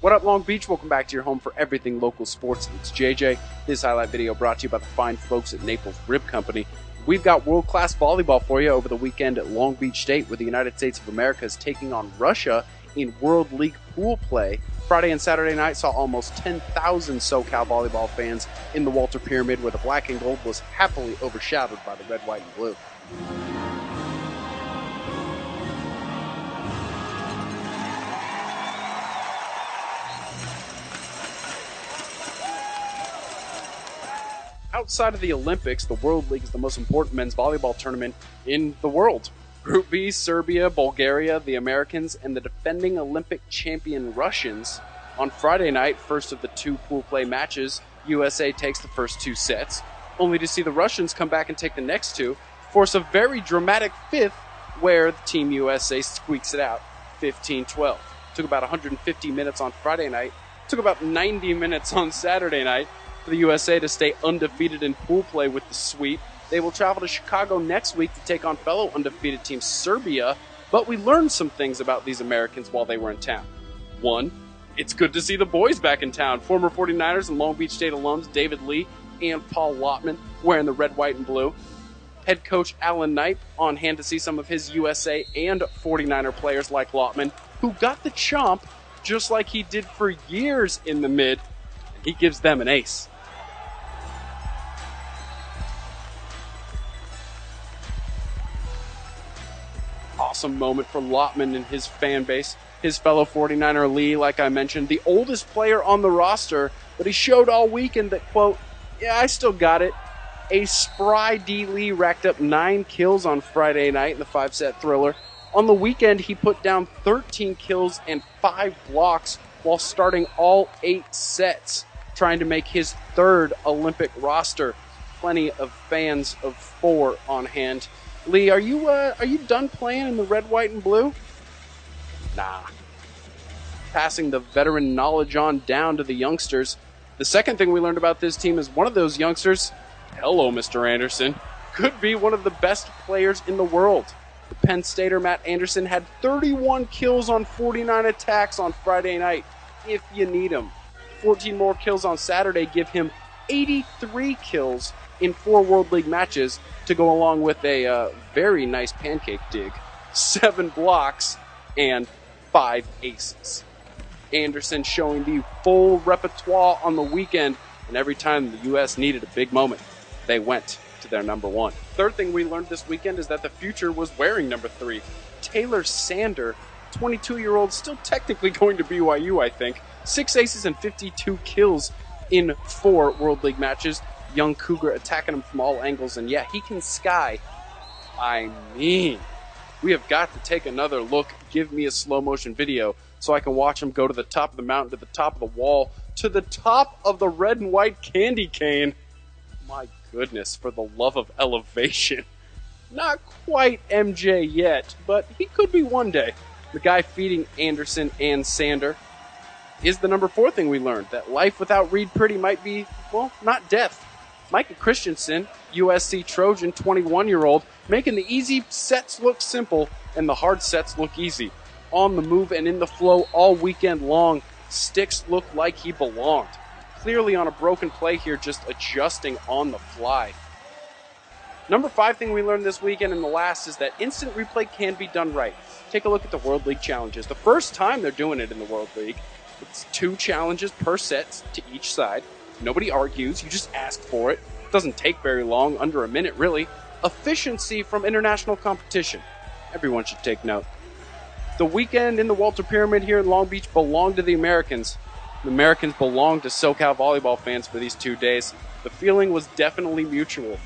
What up, Long Beach? Welcome back to your home for everything local sports. It's JJ. This highlight video brought to you by the fine folks at Naples Rib Company. We've got world-class volleyball for you over the weekend at Long Beach State, where the United States of America is taking on Russia in World League pool play. Friday and Saturday night saw almost 10,000 SoCal volleyball fans in the Walter Pyramid, where the black and gold was happily overshadowed by the red, white, and blue. Outside of the Olympics, the World League is the most important men's volleyball tournament in the world. Group B, Serbia, Bulgaria, the Americans, and the defending Olympic champion Russians. On Friday night, first of the two pool play matches, USA takes the first two sets, only to see the Russians come back and take the next two, force a very dramatic fifth where the Team USA squeaks it out 15-12. Took about 150 minutes on Friday night, took about 90 minutes on Saturday night, for the USA to stay undefeated in pool play with the sweep. They will travel to Chicago next week to take on fellow undefeated team Serbia, but we learned some things about these Americans while they were in town. One, it's good to see the boys back in town. Former 49ers and Long Beach State alums David Lee and Paul Lottman wearing the red, white, and blue. Head coach Alan Knipe on hand to see some of his USA and 49er players like Lottman, who got the chomp just like he did for years in the mid, and he gives them an ace. Awesome moment for Lottman and his fan base. His fellow 49er Lee, like I mentioned, the oldest player on the roster, but he showed all weekend that, quote, yeah, I still got it. A spry D. Lee racked up 9 kills on Friday night in the 5-set thriller. On the weekend, he put down 13 kills and 5 blocks while starting all 8 sets, trying to make his third Olympic roster. Plenty of fans of 4 on hand. Lee, are you done playing in the red, white, and blue? Nah. Passing the veteran knowledge on down to the youngsters. The second thing we learned about this team is one of those youngsters, hello, Mr. Anderson, could be one of the best players in the world. The Penn Stater Matt Anderson had 31 kills on 49 attacks on Friday night, if you need him. 14 more kills on Saturday give him 83 kills in 4 World League matches, to go along with a very nice pancake dig, 7 blocks, and 5 aces. Anderson showing the full repertoire on the weekend, and every time the U.S. needed a big moment, they went to their number 1. Third thing we learned this weekend is that the future was wearing number 3. Taylor Sander, 22-year-old, still technically going to BYU, I think. 6 aces and 52 kills in 4 World League matches. Young Cougar attacking him from all angles, and yeah, he can sky. I mean, we have got to take another look. Give me a slow motion video so I can watch him go to the top of the mountain, to the top of the wall, to the top of the red and white candy cane. My goodness, for the love of elevation. Not quite MJ yet, but he could be one day. The guy feeding Anderson and Sander is the number 4 thing we learned, that life without Reed Priddy might be, well, not death. Micah Christensen, USC Trojan, 21-year-old, making the easy sets look simple and the hard sets look easy. On the move and in the flow all weekend long, sticks looked like he belonged. Clearly on a broken play here, just adjusting on the fly. Number 5 thing we learned this weekend, and the last, is that instant replay can be done right. Take a look at the World League challenges. The first time they're doing it in the World League, it's 2 challenges per set to each side. Nobody argues, you just ask for it. It doesn't take very long, under a minute really. Efficiency from international competition. Everyone should take note. The weekend in the Walter Pyramid here in Long Beach belonged to the Americans. The Americans belong to SoCal volleyball fans for these 2 days. The feeling was definitely mutual.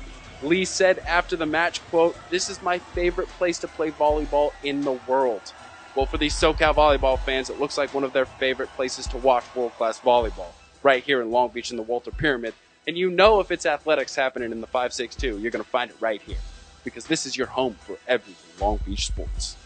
Lee said after the match, quote, "This is my favorite place to play volleyball in the world." Well, for these SoCal volleyball fans, it looks like one of their favorite places to watch world-class volleyball. Right here in Long Beach in the Walter Pyramid. And you know if it's athletics happening in the 562, you're going to find it right here. Because this is your home for everything Long Beach sports.